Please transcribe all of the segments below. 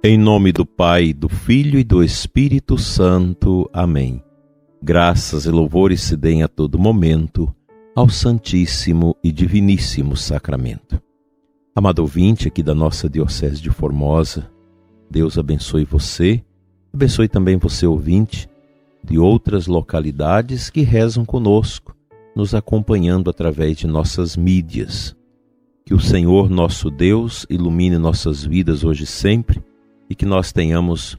Em nome do Pai, do Filho e do Espírito Santo. Amém. Graças e louvores se deem a todo momento ao Santíssimo e Diviníssimo Sacramento. Amado ouvinte aqui da nossa Diocese de Formosa, Deus abençoe você, abençoe também você ouvinte de outras localidades que rezam conosco, nos acompanhando através de nossas mídias. Que o Senhor nosso Deus ilumine nossas vidas hoje e sempre, e que nós tenhamos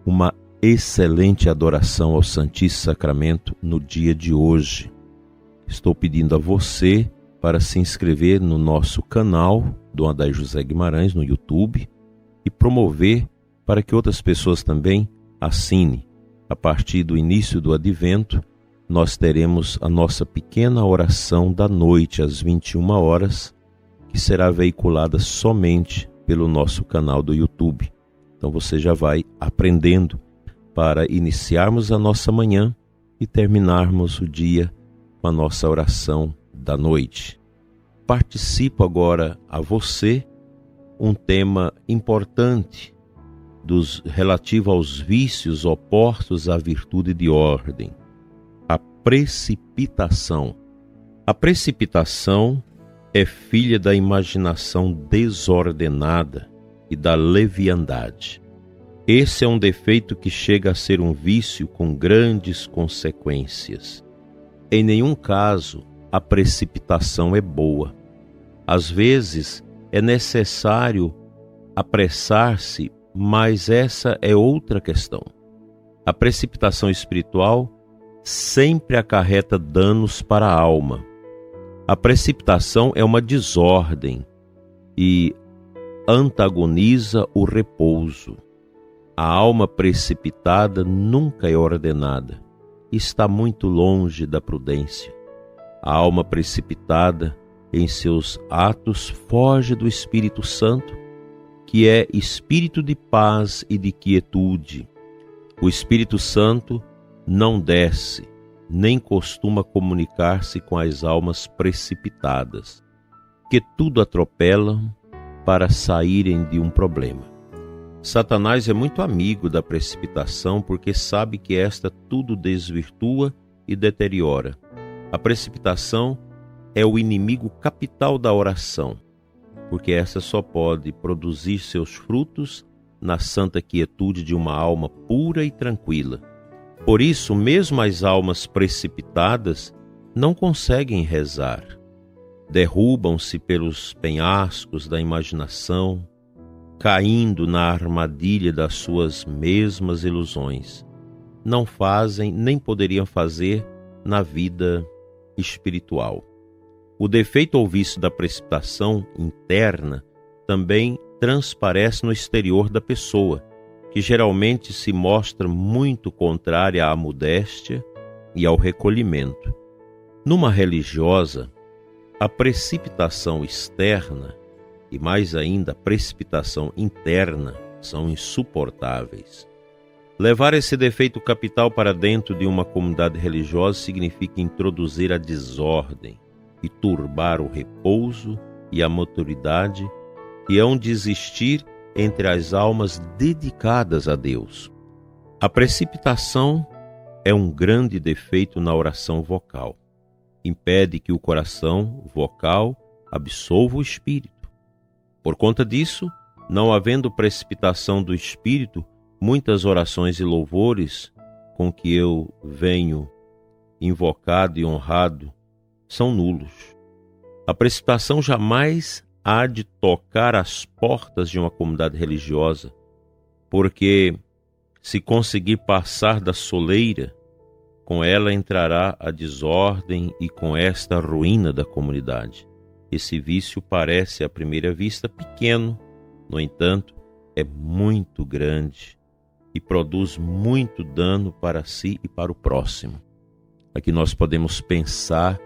uma excelente adoração ao Santíssimo Sacramento no dia de hoje. Estou pedindo a você para se inscrever no nosso canal do Adai José Guimarães no YouTube e promover para que outras pessoas também assinem. A partir do início do Advento, nós teremos a nossa pequena oração da noite às 21 horas, que será veiculada somente pelo nosso canal do YouTube. Então você já vai aprendendo para iniciarmos a nossa manhã e terminarmos o dia com a nossa oração da noite. Participo agora a você um tema importante relativo aos vícios opostos à virtude de ordem, a precipitação. A precipitação é filha da imaginação desordenada e da leviandade. Esse é um defeito que chega a ser um vício com grandes consequências. Em nenhum caso a precipitação é boa. Às vezes é necessário apressar-se, mas essa é outra questão. A precipitação espiritual sempre acarreta danos para a alma. A precipitação é uma desordem e antagoniza o repouso. A alma precipitada nunca é ordenada, está muito longe da prudência. A alma precipitada em seus atos foge do Espírito Santo, que é espírito de paz e de quietude. O Espírito Santo não desce, nem costuma comunicar-se com as almas precipitadas, que tudo atropelam para saírem de um problema. Satanás é muito amigo da precipitação porque sabe que esta tudo desvirtua e deteriora. A precipitação é o inimigo capital da oração, porque essa só pode produzir seus frutos na santa quietude de uma alma pura e tranquila. Por isso, mesmo as almas precipitadas não conseguem rezar. Derrubam-se pelos penhascos da imaginação, caindo na armadilha das suas mesmas ilusões. Não fazem, nem poderiam fazer na vida espiritual. O defeito ou vício da precipitação interna também transparece no exterior da pessoa, que geralmente se mostra muito contrária à modéstia e ao recolhimento. Numa religiosa, a precipitação externa e mais ainda a precipitação interna são insuportáveis. Levar esse defeito capital para dentro de uma comunidade religiosa significa introduzir a desordem e turbar o repouso e a maturidade, que é um desistir entre as almas dedicadas a Deus. A precipitação é um grande defeito na oração vocal. Impede que o coração vocal absolva o espírito. Por conta disso, não havendo precipitação do espírito, muitas orações e louvores com que eu venho invocado e honrado são nulos. A precipitação jamais há de tocar as portas de uma comunidade religiosa, porque se conseguir passar da soleira, com ela entrará a desordem e com esta a ruína da comunidade. Esse vício parece à primeira vista pequeno, no entanto, é muito grande e produz muito dano para si e para o próximo. Aqui nós podemos pensar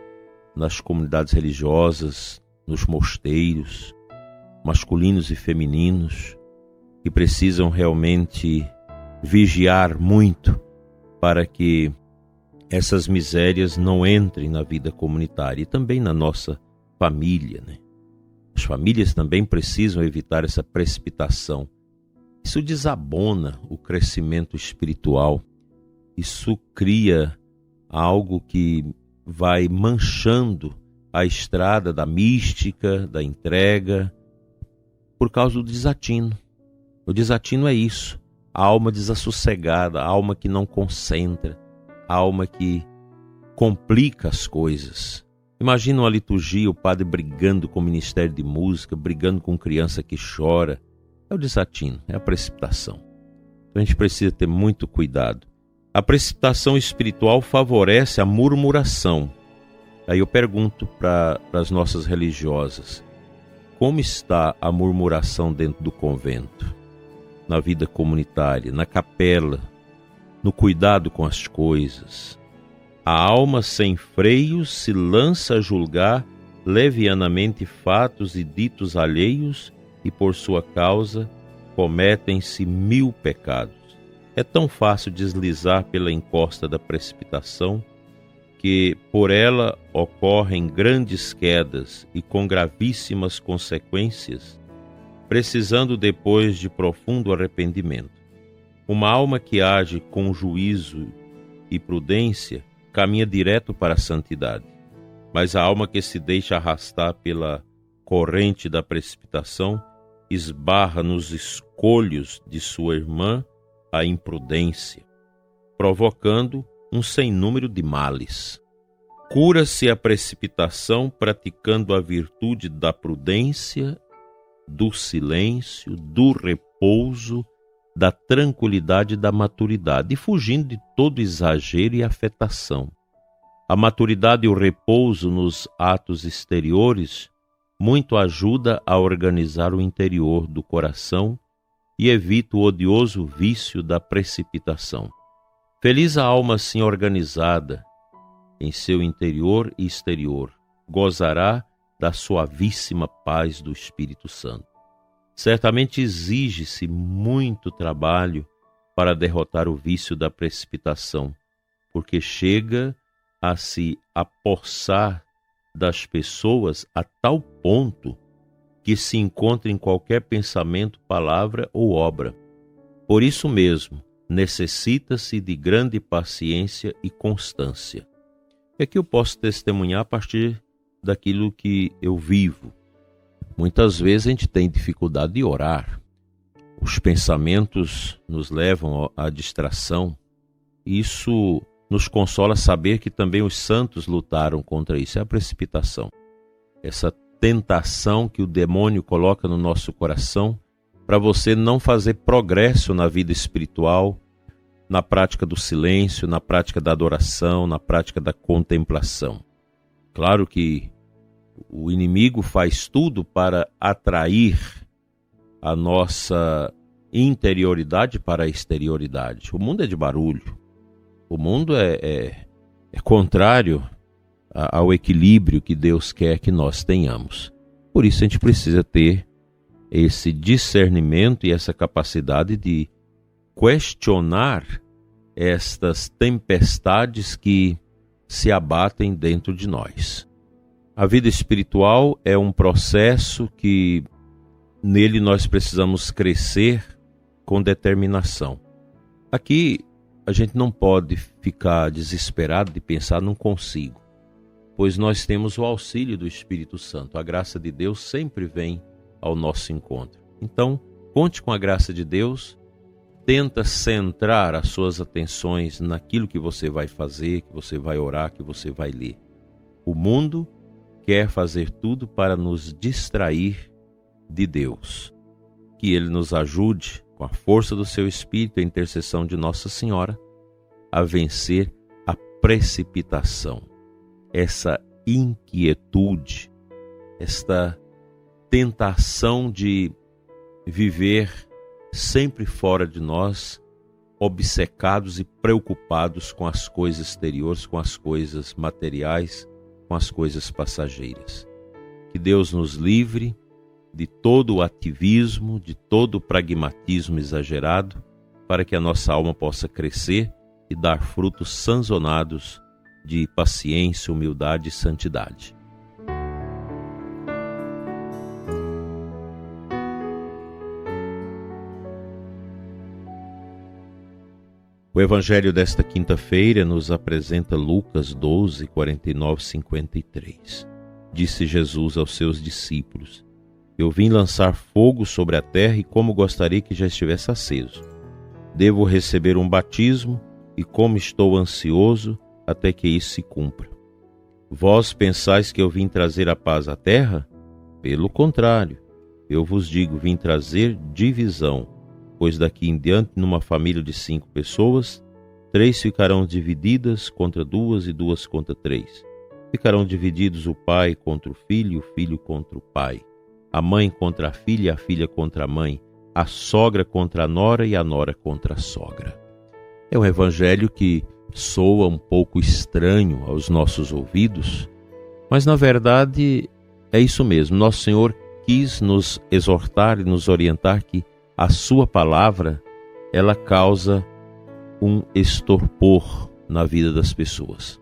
nas comunidades religiosas, nos mosteiros, masculinos e femininos, que precisam realmente vigiar muito para que essas misérias não entrem na vida comunitária e também na nossa família, né? As famílias também precisam evitar essa precipitação Isso desabona o crescimento espiritual. Isso cria algo que vai manchando a estrada da mística, da entrega, por causa do desatino. O desatino é isso, a alma desassossegada, a alma que não concentra, a alma que complica as coisas. Imagina uma liturgia, o padre brigando com o ministério de música, brigando com criança que chora. É o desatino, é a precipitação. Então a gente precisa ter muito cuidado. A precipitação espiritual favorece a murmuração. Aí eu pergunto para as nossas religiosas, como está a murmuração dentro do convento, na vida comunitária, na capela, no cuidado com as coisas? A alma sem freios se lança a julgar levianamente fatos e ditos alheios e por sua causa cometem-se 1000 pecados. É tão fácil deslizar pela encosta da precipitação que por ela ocorrem grandes quedas e com gravíssimas consequências, precisando depois de profundo arrependimento. Uma alma que age com juízo e prudência caminha direto para a santidade, mas a alma que se deixa arrastar pela corrente da precipitação esbarra nos escolhos de sua irmã a imprudência, provocando um sem número de males. Cura-se a precipitação praticando a virtude da prudência, do silêncio, do repouso, da tranquilidade e da maturidade, e fugindo de todo exagero e afetação. A maturidade e o repouso nos atos exteriores muito ajuda a organizar o interior do coração e evita o odioso vício da precipitação. Feliz a alma assim organizada em seu interior e exterior, gozará da suavíssima paz do Espírito Santo. Certamente exige-se muito trabalho para derrotar o vício da precipitação, porque chega a se apossar das pessoas a tal ponto que se encontra em qualquer pensamento, palavra ou obra. Por isso mesmo, necessita-se de grande paciência e constância. E aqui eu posso testemunhar a partir daquilo que eu vivo. Muitas vezes a gente tem dificuldade de orar. Os pensamentos nos levam à distração. Isso nos consola saber que também os santos lutaram contra isso. É a precipitação. Essa tentação que o demônio coloca no nosso coração para você não fazer progresso na vida espiritual, na prática do silêncio, na prática da adoração, na prática da contemplação. Claro que o inimigo faz tudo para atrair a nossa interioridade para a exterioridade. O mundo é de barulho. O mundo é contrário ao equilíbrio que Deus quer que nós tenhamos. Por isso a gente precisa ter esse discernimento e essa capacidade de questionar estas tempestades que se abatem dentro de nós. A vida espiritual é um processo que nele nós precisamos crescer com determinação. Aqui a gente não pode ficar desesperado de pensar não consigo, pois nós temos o auxílio do Espírito Santo. A graça de Deus sempre vem ao nosso encontro. Então, conte com a graça de Deus, tenta centrar as suas atenções naquilo que você vai fazer, que você vai orar, que você vai ler. O mundo quer fazer tudo para nos distrair de Deus. Que Ele nos ajude, com a força do seu Espírito e a intercessão de Nossa Senhora, a vencer a precipitação, essa inquietude, esta tentação de viver sempre fora de nós, obcecados e preocupados com as coisas exteriores, com as coisas materiais, com as coisas passageiras. Que Deus nos livre de todo o ativismo, de todo o pragmatismo exagerado, para que a nossa alma possa crescer e dar frutos sanzonados de paciência, humildade e santidade. O evangelho desta quinta-feira nos apresenta Lucas 12, 49, 53. Disse Jesus aos seus discípulos: Eu vim lançar fogo sobre a terra e como gostaria que já estivesse aceso. Devo receber um batismo e como estou ansioso até que isso se cumpra. Vós pensais que eu vim trazer a paz à terra? Pelo contrário, eu vos digo, vim trazer divisão, pois daqui em diante, numa família de 5 pessoas, 3 ficarão divididas contra 2 e 2 contra 3. Ficarão divididos o pai contra o filho contra o pai, a mãe contra a filha contra a mãe, a sogra contra a nora e a nora contra a sogra. É um evangelho que soa um pouco estranho aos nossos ouvidos, mas na verdade é isso mesmo. Nosso Senhor quis nos exortar e nos orientar que a sua palavra, ela causa um estorpor na vida das pessoas.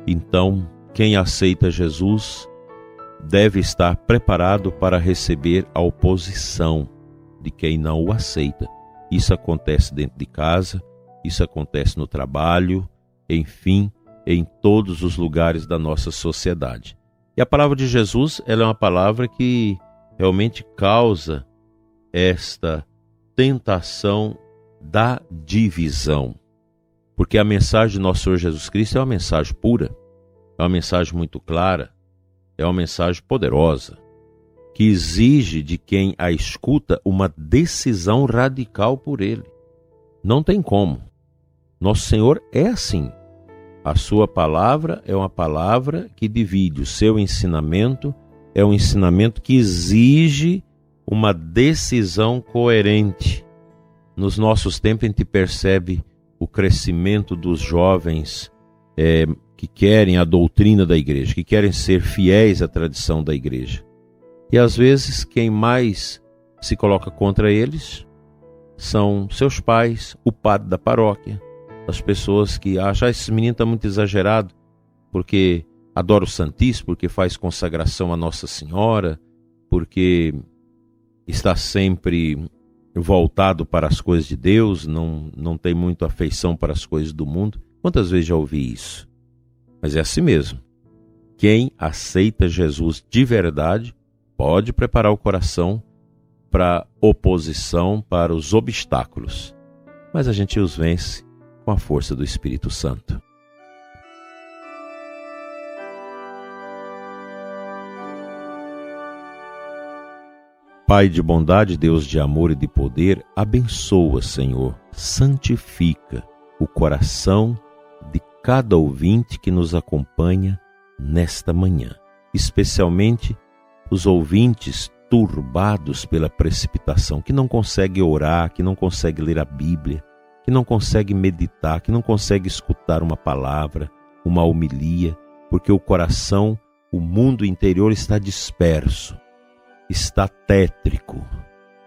Então, quem aceita Jesus deve estar preparado para receber a oposição de quem não o aceita. Isso acontece dentro de casa, isso acontece no trabalho, enfim, em todos os lugares da nossa sociedade. E a palavra de Jesus, ela é uma palavra que realmente causa esta tentação da divisão. Porque a mensagem de nosso Senhor Jesus Cristo é uma mensagem pura, é uma mensagem muito clara, é uma mensagem poderosa, que exige de quem a escuta uma decisão radical por Ele. Não tem como. Nosso Senhor é assim. A sua palavra é uma palavra que divide. O seu ensinamento é um ensinamento que exige uma decisão coerente. Nos nossos tempos a gente percebe o crescimento dos jovens que querem a doutrina da igreja, que querem ser fiéis à tradição da igreja. E às vezes quem mais se coloca contra eles são seus pais, o padre da paróquia, as pessoas que acham: esse menino está muito exagerado, porque adora o Santíssimo, porque faz consagração a Nossa Senhora, porque está sempre voltado para as coisas de Deus, não tem muita afeição para as coisas do mundo. Quantas vezes já ouvi isso? Mas é assim mesmo. Quem aceita Jesus de verdade pode preparar o coração para oposição, para os obstáculos. Mas a gente os vence com a força do Espírito Santo. Pai de bondade, Deus de amor e de poder, abençoa, Senhor, santifica o coração de cada ouvinte que nos acompanha nesta manhã, especialmente os ouvintes turbados pela precipitação, que não conseguem orar, que não conseguem ler a Bíblia, que não conseguem meditar, que não conseguem escutar uma palavra, uma homilia, porque o coração, o mundo interior está disperso, está tétrico.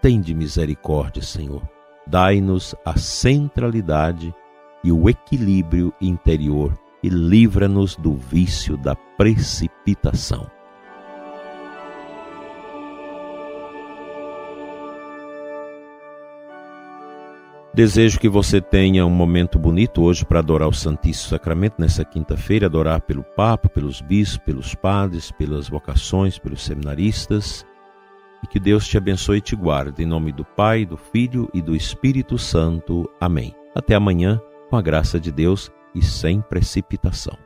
Tende misericórdia, Senhor. Dai-nos a centralidade e o equilíbrio interior e livra-nos do vício da precipitação. Desejo que você tenha um momento bonito hoje para adorar o Santíssimo Sacramento nessa quinta-feira, adorar pelo Papa, pelos bispos, pelos padres, pelas vocações, pelos seminaristas, e que Deus te abençoe e te guarde, em nome do Pai, do Filho e do Espírito Santo. Amém. Até amanhã, com a graça de Deus e sem precipitação.